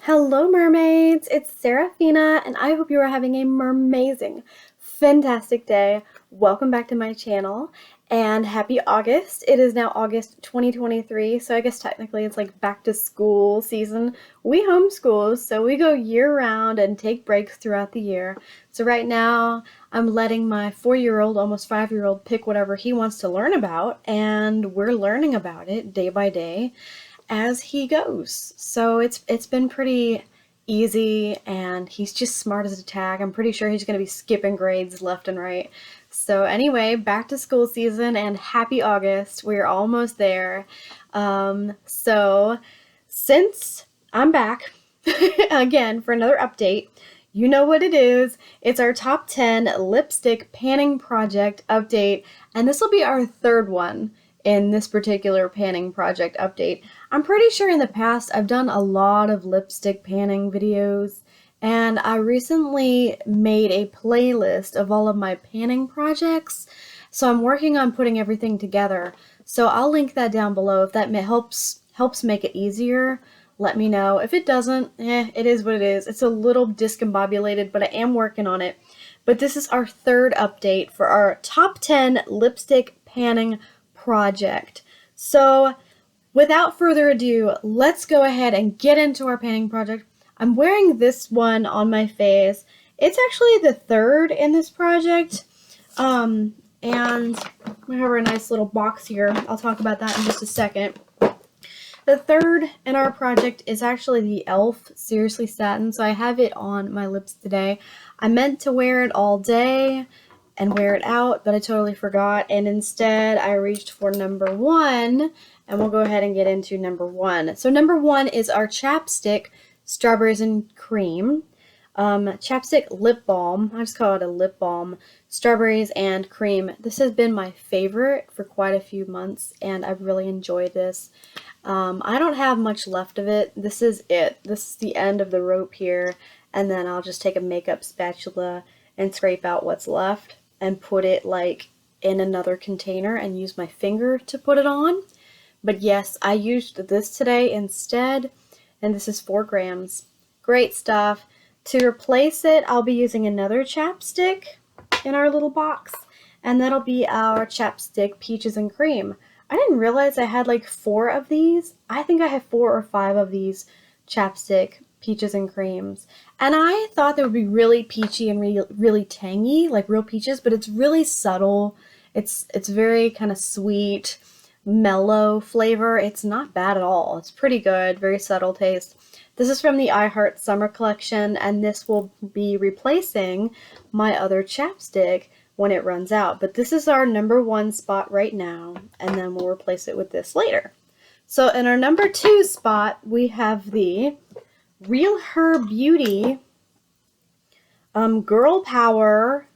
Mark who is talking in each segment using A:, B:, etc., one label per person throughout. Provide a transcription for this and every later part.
A: Hello mermaids, it's Serafina and I hope you are having a mermazing, fantastic day. Welcome back to my channel and happy August. It is now August 2023, so I guess technically it's like back to school season. We homeschool, so we go year round and take breaks throughout the year. So right now I'm letting my 4-year-old, almost 5-year-old pick whatever he wants to learn about, and we're learning about it day by day as he goes. So it's been pretty easy, and he's just smart as a tag. I'm pretty sure he's going to be skipping grades left and right. So anyway, back to school season and happy August. We're almost there. So since I'm back again for another update, you know what it is. It's our top 10 lipstick panning project update, and this will be our third one in this particular panning project update. I'm pretty sure in the past I've done a lot of lipstick panning videos, and I recently made a playlist of all of my panning projects, so I'm working on putting everything together. So I'll link that down below. If that helps make it easier, let me know. If it doesn't, it is what it is. It's a little discombobulated, but I am working on it. But this is our third update for our top 10 lipstick panning project. So without further ado, let's go ahead and get into our panning project. I'm wearing this one on my face. It's actually the third in this project. And we have a nice little box here. I'll talk about that in just a second. The third in our project is actually the e.l.f. Srsly Satin, so I have it on my lips today. I meant to wear it all day and wear it out, but I totally forgot, and instead I reached for number one, and we'll go ahead and get into number one. So number one is our Chapstick Strawberries and Cream. Chapstick Lip Balm. I just call it a lip balm. Strawberries and cream. This has been my favorite for quite a few months, and I've really enjoyed this. I don't have much left of it. This is it. This is the end of the rope here, and then I'll just take a makeup spatula and scrape out what's left and put it like in another container and use my finger to put it on. But yes, I used this today instead, and this is 4 grams. Great stuff. To replace it, I'll be using another chapstick in our little box, and that'll be our Chapstick Peaches and Cream. I didn't realize I had like 4 of these. I think I have 4 or 5 of these Chapstick Peaches and Creams. And I thought they would be really peachy and really tangy, like real peaches, but it's really subtle. It's very kind of sweet, mellow flavor. It's not bad at all. It's pretty good, very subtle taste. This is from the I Heart Summer collection, and this will be replacing my other chapstick when it runs out. But this is our number one spot right now, and then we'll replace it with this later. So in our number 2 spot, we have the RealHer Beauty Girl Power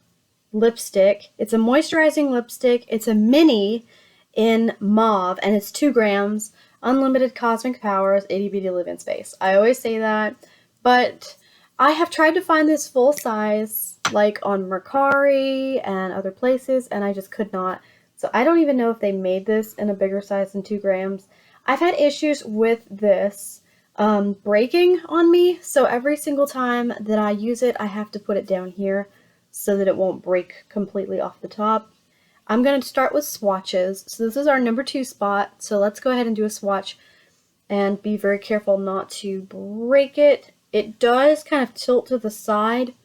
A: lipstick. It's a moisturizing lipstick. It's a mini in mauve, and it's 2 grams. Unlimited cosmic powers, itty bitty live in space. I always say that, but I have tried to find this full size like on Mercari and other places, and I just could not. So I don't even know if they made this in a bigger size than 2 grams. I've had issues with this breaking on me, so every single time that I use it, I have to put it down here so that it won't break completely off the top. I'm going to start with swatches. So this is our number 2 spot, so let's go ahead and do a swatch and be very careful not to break it. It does kind of tilt to the side,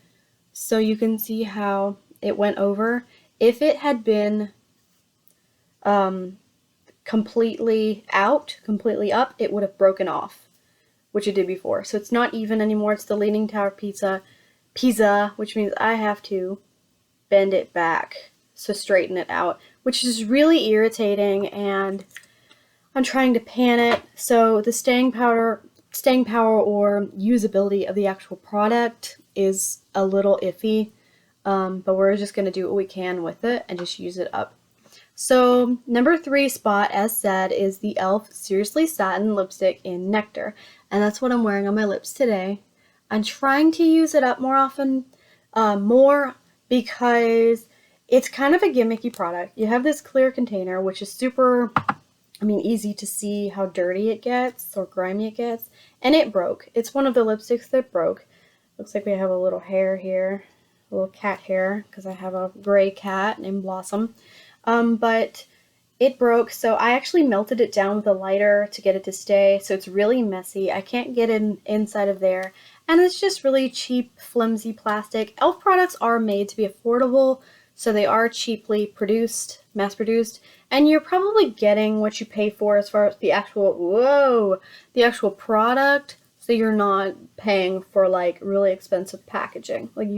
A: so you can see how it went over. If it had been completely out, completely up, it would have broken off, which it did before. So it's not even anymore. It's the Leaning Tower pizza, which means I have to bend it back, so straighten it out, which is really irritating, and I'm trying to pan it. So the staying power or usability of the actual product is a little iffy, but we're just going to do what we can with it and just use it up. So number 3 spot, as said, is the e.l.f. Srsly Satin Lipstick in Nectar, and that's what I'm wearing on my lips today. I'm trying to use it up more often, because it's kind of a gimmicky product. You have this clear container, which is super I mean, easy to see how dirty it gets or grimy it gets. And it broke. It's one of the lipsticks that broke. Looks like we have a little hair here, a little cat hair, because I have a gray cat named Blossom. But it broke, so I actually melted it down with a lighter to get it to stay, so it's really messy. I can't get it inside of there, and it's just really cheap, flimsy plastic. e.l.f. products are made to be affordable, so they are cheaply produced, mass-produced, and you're probably getting what you pay for as far as the actual, the actual product, so you're not paying for like really expensive packaging. Like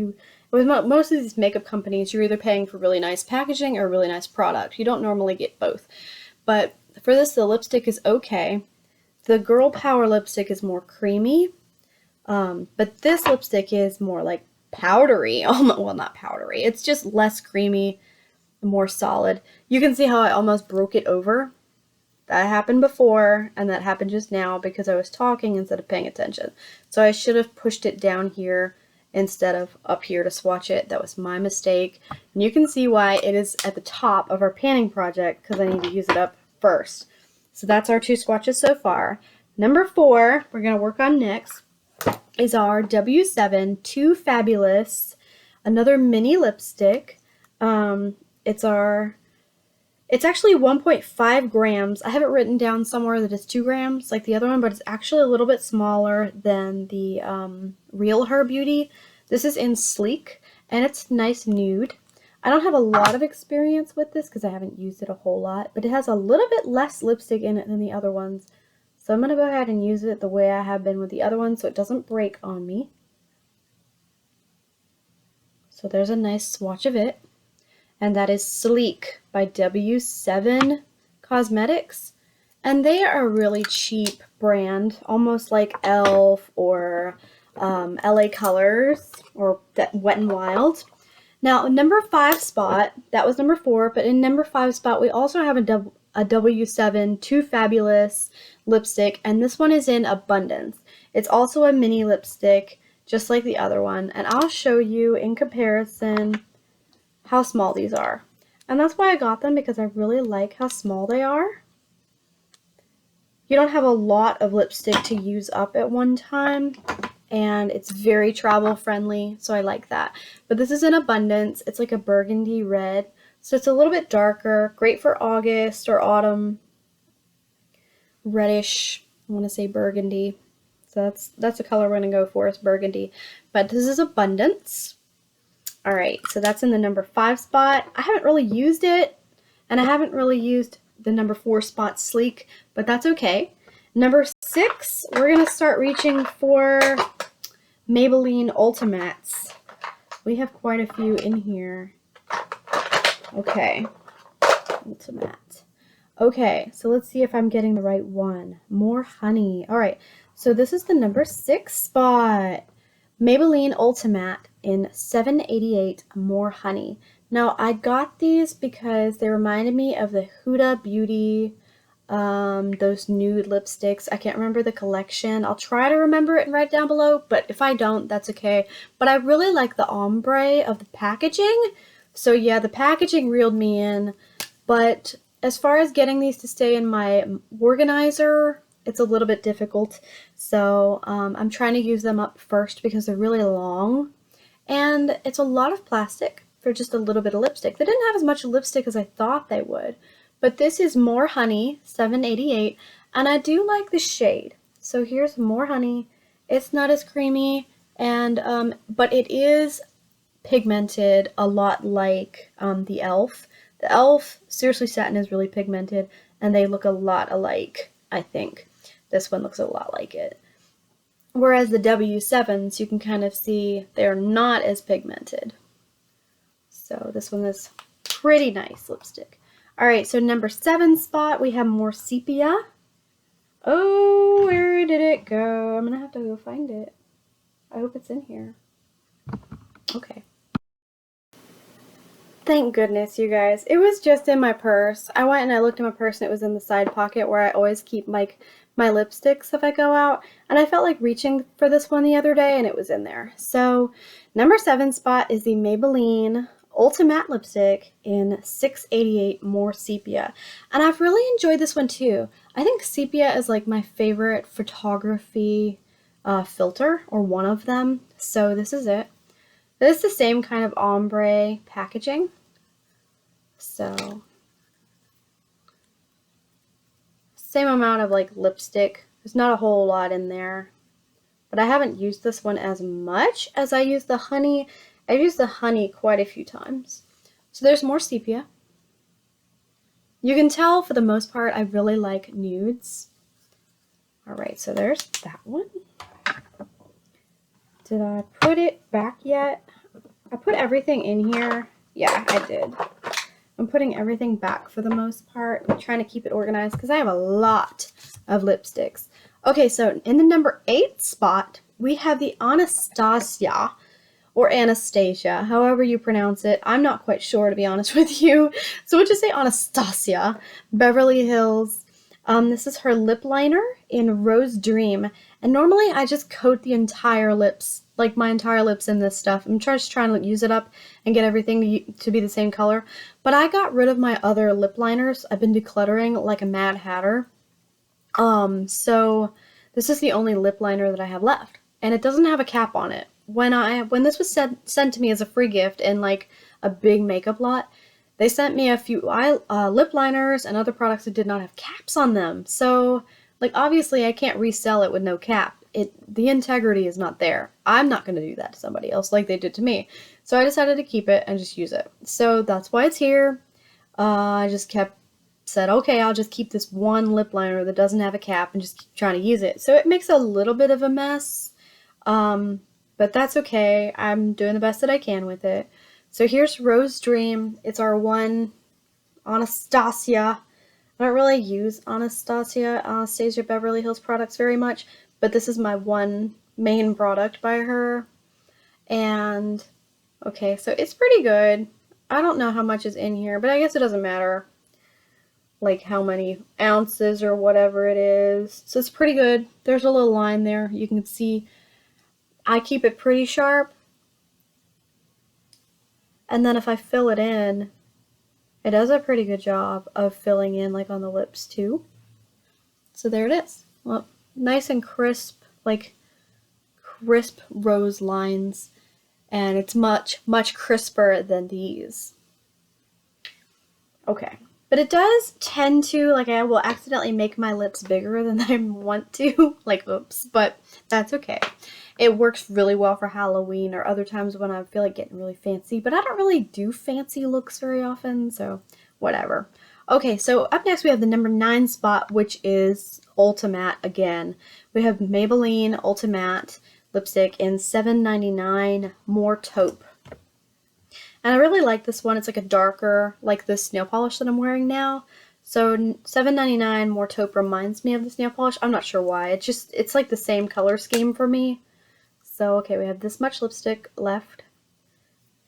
A: with most of these makeup companies, you're either paying for really nice packaging or really nice product. You don't normally get both. But for this, the lipstick is okay. The Girl Power lipstick is more creamy, but this lipstick is more like powdery. Well, not powdery. It's just less creamy, more solid. You can see how I almost broke it over. That happened before, and that happened just now because I was talking instead of paying attention. So I should have pushed it down here instead of up here to swatch it. That was my mistake. And you can see why it is at the top of our panning project, because I need to use it up first. So that's our 2 swatches so far. Number 4, we're going to work on next, is our W7 Too Fabulous, another mini lipstick. It's actually 1.5 grams. I have it written down somewhere that it's 2 grams like the other one, but it's actually a little bit smaller than the RealHer Beauty. This is in Sleek, and it's nice nude. I don't have a lot of experience with this because I haven't used it a whole lot, but it has a little bit less lipstick in it than the other ones. So I'm going to go ahead and use it the way I have been with the other ones so it doesn't break on me. So there's a nice swatch of it. And that is Sleek by W7 Cosmetics. And they are a really cheap brand, almost like e.l.f. or LA Colors or Wet n Wild. Now, number 5 spot, that was number 4, but in number 5 spot, we also have a W7 Too Fabulous lipstick, and this one is in Abundance. It's also a mini lipstick, just like the other one, and I'll show you in comparison how small these are. And that's why I got them, because I really like how small they are. You don't have a lot of lipstick to use up at one time, and it's very travel friendly, so I like that. But this is in Abundance. It's like a burgundy red, so it's a little bit darker, great for August or autumn. Reddish, I want to say burgundy. So that's the color we're going to go for, is burgundy. But this is Abundance. Alright, so that's in the number 5 spot. I haven't really used it, and I haven't really used the number 4 spot, Sleek, but that's okay. Number 6, we're going to start reaching for Maybelline Ultimates. We have quite a few in here. Okay, Ultimate. Okay, so let's see if I'm getting the right one. More Honey. Alright, so this is the number 6 spot. Maybelline Ultimatte in 788 More Honey. Now, I got these because they reminded me of the Huda Beauty, those nude lipsticks. I can't remember the collection. I'll try to remember it and write it down below, but if I don't, that's okay. But I really like the ombre of the packaging. So yeah, the packaging reeled me in, but as far as getting these to stay in my organizer, it's a little bit difficult. So I'm trying to use them up first because they're really long, and it's a lot of plastic for just a little bit of lipstick. They didn't have as much lipstick as I thought they would, but this is More Honey 788, and I do like the shade. So here's More Honey. It's not as creamy, and but it is pigmented a lot like the e.l.f. The e.l.f. Srsly Satin is really pigmented, and they look a lot alike, I think. This one looks a lot like it. Whereas the W7s, you can kind of see they're not as pigmented. So this one is pretty nice lipstick. Alright, so number 7 spot, we have more Sepia. Oh, where did it go? I'm going to have to go find it. I hope it's in here. Okay. Thank goodness, you guys. It was just in my purse. I went and I looked in my purse, and it was in the side pocket where I always keep my lipsticks if I go out. And I felt like reaching for this one the other day, and it was in there. So, number 7 spot is the Maybelline Ultimatte lipstick in 688 More Sepia. And I've really enjoyed this one too. I think Sepia is like my favorite photography filter, or one of them. So this is it. This is the same kind of ombre packaging. So same amount of like lipstick. There's not a whole lot in there. But I haven't used this one as much as I used the honey. I've used the honey quite a few times. So there's more sepia. You can tell for the most part I really like nudes. Alright, so there's that one. Did I put it back yet? I put everything in here. Yeah, I did. I'm putting everything back for the most part. I'm trying to keep it organized because I have a lot of lipsticks. Okay, so in the number 8 spot, we have the Anastasia, or Anastasia, however you pronounce it. I'm not quite sure, to be honest with you. So we'll just say Anastasia, Beverly Hills. This is her lip liner in Rose Dream. And normally I just coat the entire lips, like my entire lips in this stuff. I'm just trying to use it up and get everything to be the same color. But I got rid of my other lip liners. I've been decluttering like a Mad Hatter. So this is the only lip liner that I have left. And it doesn't have a cap on it. When this was sent to me as a free gift in like a big makeup lot, they sent me a few lip liners and other products that did not have caps on them. So, like, obviously I can't resell it with no cap. The integrity is not there. I'm not going to do that to somebody else like they did to me. So I decided to keep it and just use it. So that's why it's here. I just said, okay, I'll just keep this one lip liner that doesn't have a cap and just keep trying to use it. So it makes a little bit of a mess. But that's okay. I'm doing the best that I can with it. So here's Rose Dream. It's our one Anastasia. I don't really use Anastasia Beverly Hills products very much, but this is my one main product by her. And okay, so it's pretty good. I don't know how much is in here, but I guess it doesn't matter, like how many ounces or whatever it is. So it's pretty good. There's a little line there. You can see I keep it pretty sharp. And then if I fill it in, it does a pretty good job of filling in like on the lips too. So there it is. Well, nice and crisp, like crisp rose lines. And it's much, much crisper than these. Okay. But it does tend to, like, I will accidentally make my lips bigger than I want to. Like, oops. But that's okay. It works really well for Halloween or other times when I feel like getting really fancy. But I don't really do fancy looks very often, so whatever. Okay, so up next we have the number 9 spot, which is Ultimatte again. We have Maybelline Ultimatte lipstick in $7.99 More Taupe. And I really like this one. It's like a darker, like this nail polish that I'm wearing now. So $7.99 More Taupe reminds me of this nail polish. I'm not sure why. It's like the same color scheme for me. So, okay, we have this much lipstick left.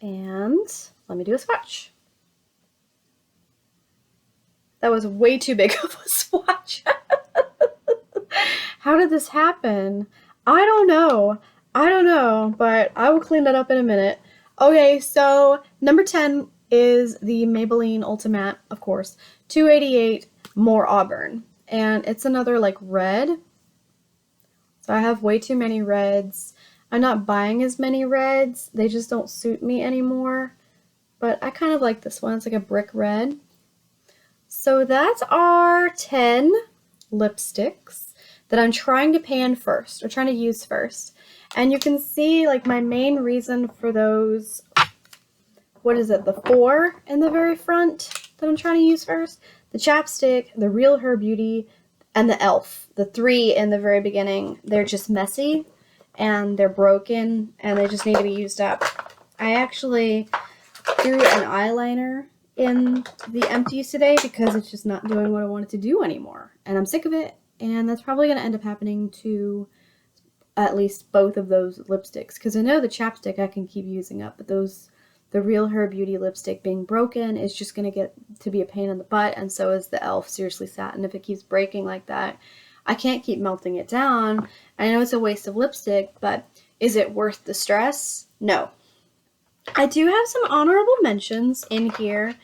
A: And let me do a swatch. That was way too big of a swatch. How did this happen? I don't know. But I will clean that up in a minute. Okay, so number 10 is the Maybelline Ultimatte, of course. $2.88 More Auburn. And it's another like red. So I have way too many reds. I'm not buying as many reds. They just don't suit me anymore. But I kind of like this one. It's like a brick red. So that's our 10 lipsticks that I'm trying to pan first, or trying to use first. And you can see like my main reason for those, what is it, the 4 in the very front that I'm trying to use first? The Chapstick, the RealHer Beauty, and the e.l.f. The 3 in the very beginning, they're just messy and they're broken and they just need to be used up. I actually threw an eyeliner in the empties today because it's just not doing what I want it to do anymore. And I'm sick of it, and that's probably going to end up happening to at least both of those lipsticks, because I know the Chapstick I can keep using up, but the RealHer Beauty lipstick being broken is just going to get to be a pain in the butt, and so is the e.l.f. Srsly Satin. If it keeps breaking like that, I can't keep melting it down. I know it's a waste of lipstick, but is it worth the stress? No. I do have some honorable mentions in here.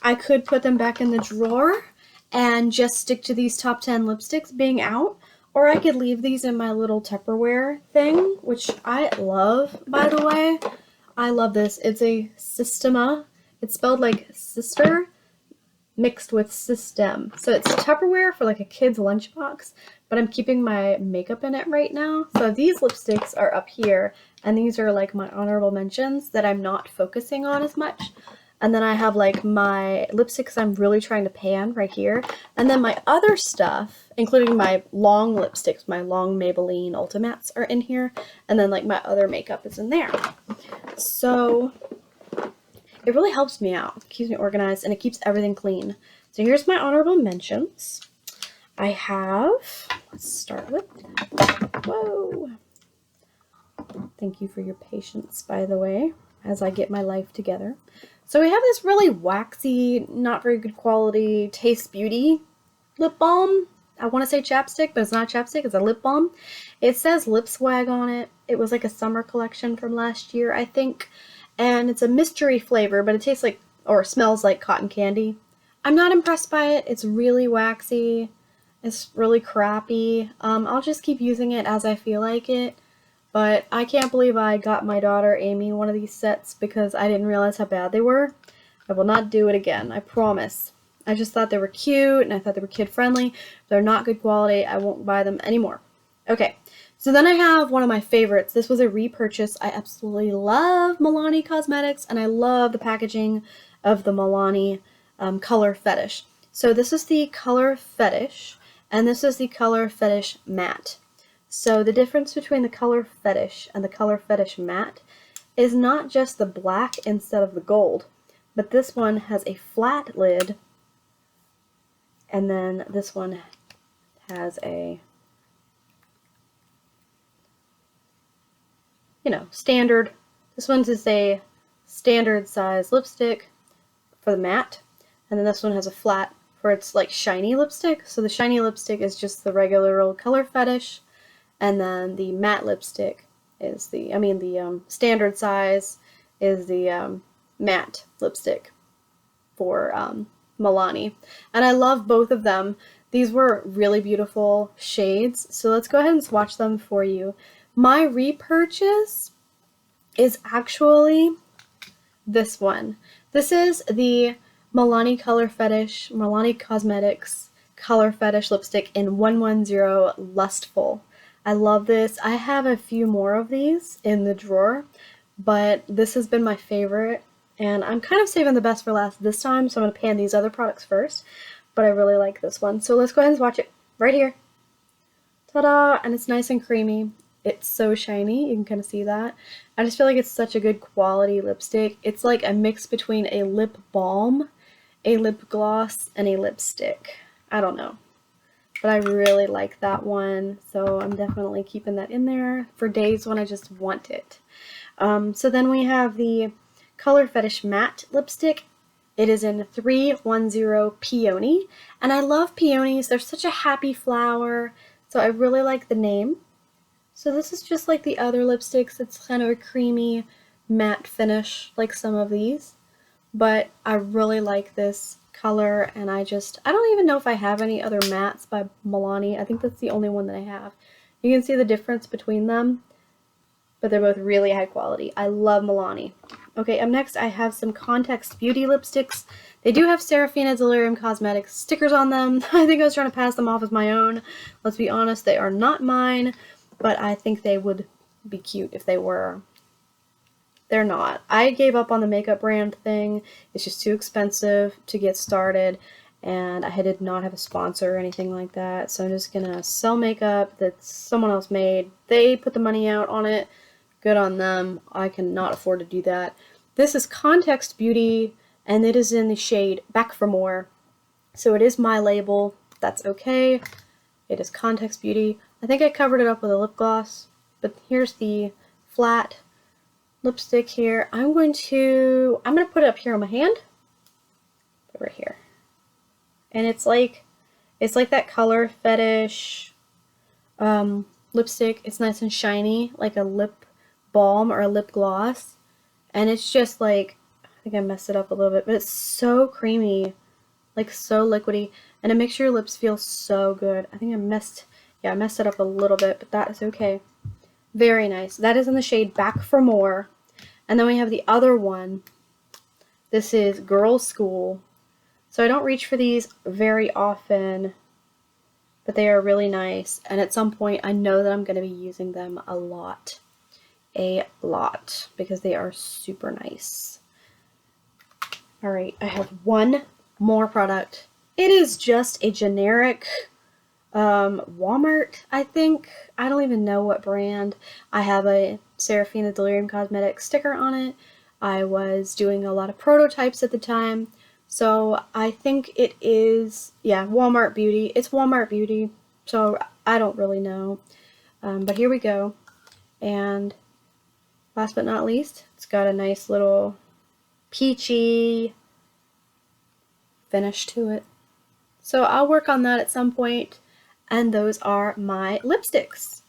A: I could put them back in the drawer and just stick to these top 10 lipsticks being out, or I could leave these in my little Tupperware thing, which I love, by the way. I love this. It's a Systema. It's spelled like sister mixed with system. So it's Tupperware for like a kid's lunchbox, but I'm keeping my makeup in it right now. So these lipsticks are up here, and these are like my honorable mentions that I'm not focusing on as much. And then I have like my lipsticks I'm really trying to pan right here. And then my other stuff, including my long lipsticks, my long Maybelline Ultimates are in here. And then like my other makeup is in there. So it really helps me out, keeps me organized, and it keeps everything clean. So here's my honorable mentions. I have, let's start with, whoa. Thank you for your patience, by the way, as I get my life together. So we have this really waxy, not very good quality Taste Beauty lip balm. I want to say chapstick, but it's not chapstick, it's a lip balm. It says Lip Swag on it. It was like a summer collection from last year, I think. And it's a mystery flavor, but it tastes like, or smells like cotton candy. I'm not impressed by it. It's really waxy. It's really crappy. I'll just keep using it as I feel like it. But I can't believe I got my daughter Amy one of these sets because I didn't realize how bad they were. I will not do it again, I promise. I just thought they were cute and I thought they were kid friendly. They're not good quality. I won't buy them anymore. Okay, so then I have one of my favorites. This was a repurchase. I absolutely love Milani Cosmetics, and I love the packaging of the Milani Color Fetish. So this is the Color Fetish, and this is the Color Fetish Matte. So the difference between the Color Fetish and the Color Fetish Matte is not just the black instead of the gold, but this one has a flat lid, and then this one has a, standard. This one's is a standard size lipstick for the matte, and then this one has a flat for its like shiny lipstick. So the shiny lipstick is just the regular old Color Fetish, and then the matte lipstick is the standard size is the matte lipstick for Milani. And I love both of them. These were really beautiful shades, so let's go ahead and swatch them for you. My repurchase is actually this one. This is the Milani Color Fetish, Milani Cosmetics Color Fetish lipstick in 110 Lustful. I love this. I have a few more of these in the drawer, but this has been my favorite, and I'm kind of saving the best for last this time, so I'm going to pan these other products first, but I really like this one. So let's go ahead and swatch it right here. Ta-da! And it's nice and creamy. It's so shiny, you can kind of see that. I just feel like it's such a good quality lipstick. It's like a mix between a lip balm, a lip gloss, and a lipstick. I don't know. But I really like that one, so I'm definitely keeping that in there for days when I just want it. So then we have the Color Fetish Matte Lipstick. It is in 310 Peony, and I love peonies. They're such a happy flower, so I really like the name. So this is just like the other lipsticks. It's kind of a creamy matte finish like some of these, but I really like this color, and I don't even know if I have any other mattes by Milani. I think that's the only one that I have. You can see the difference between them, but they're both really high quality. I love Milani. Okay, up next I have some Context Beauty lipsticks. They do have Serafina Delirium Cosmetics stickers on them. I think I was trying to pass them off as my own. Let's be honest, they are not mine, but I think they would be cute if they were. They're not. I gave up on the makeup brand thing. It's just too expensive to get started, and I did not have a sponsor or anything like that, so I'm just gonna sell makeup that someone else made. They put the money out on it. Good on them. I cannot afford to do that. This is Context Beauty, and it is in the shade Back for More. So it is my label. That's okay. It is Context Beauty. I think I covered it up with a lip gloss, but here's the flat lipstick here. I'm gonna put it up here on my hand. Put it right here. And it's like that Color Fetish lipstick. It's nice and shiny, like a lip balm or a lip gloss. And it's just like, I think I messed it up a little bit, but it's so creamy, like so liquidy, and it makes your lips feel so good. I think I messed it up a little bit, but that is okay. Very nice. That is in the shade Back for More. And then we have the other one. This is Girls School. So I don't reach for these very often, but they are really nice. And at some point, I know that I'm going to be using them a lot. Because they are super nice. Alright, I have one more product. It is just a generic Walmart, I think. I don't even know what brand. I have a Serafina Delirium Cosmetics sticker on it. I was doing a lot of prototypes at the time. So I think it is, yeah, Walmart Beauty. It's Walmart Beauty, so I don't really know. But here we go. And last but not least, it's got a nice little peachy finish to it. So I'll work on that at some point. And those are my lipsticks.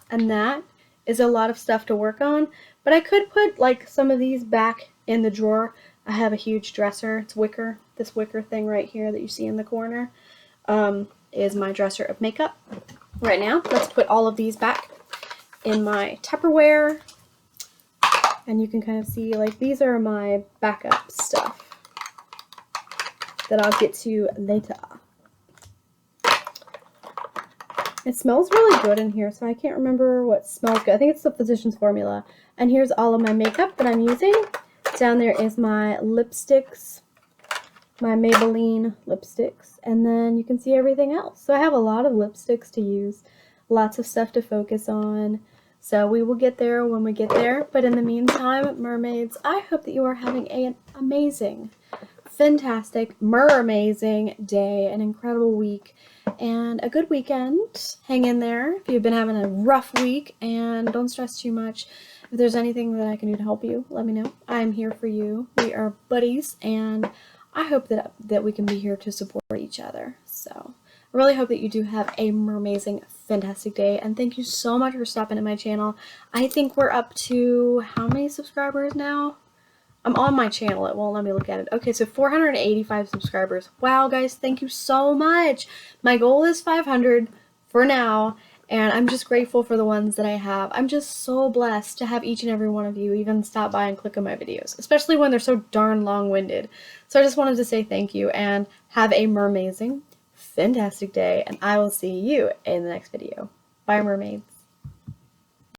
A: And that is a lot of stuff to work on. But I could put like some of these back in the drawer. I have a huge dresser. It's wicker. This wicker thing right here that you see in the corner is my dresser of makeup. Right now, let's put all of these back in my Tupperware. And you can kind of see, like, these are my backup stuff that I'll get to later. It smells really good in here, so I can't remember what smells good. I think it's the Physicians Formula. And here's all of my makeup that I'm using. Down there is my lipsticks, my Maybelline lipsticks, and then you can see everything else. So I have a lot of lipsticks to use, lots of stuff to focus on. So we will get there when we get there. But in the meantime, mermaids, I hope that you are having an amazing, fantastic, amazing day, an incredible week, and a good weekend. Hang in there if you've been having a rough week, and don't stress too much. If there's anything that I can do to help you, let me know. I'm here for you. We are buddies, and I hope that we can be here to support each other. So I really hope that you do have a amazing, fantastic day, and thank you so much for stopping at my channel. I think we're up to how many subscribers now? I'm on my channel. It won't let me look at it. Okay, so 485 subscribers. Wow, guys, thank you so much. My goal is 500 for now, and I'm just grateful for the ones that I have. I'm just so blessed to have each and every one of you even stop by and click on my videos, especially when they're so darn long-winded. So I just wanted to say thank you, and have a mermazing, fantastic day, and I will see you in the next video. Bye, mermaids.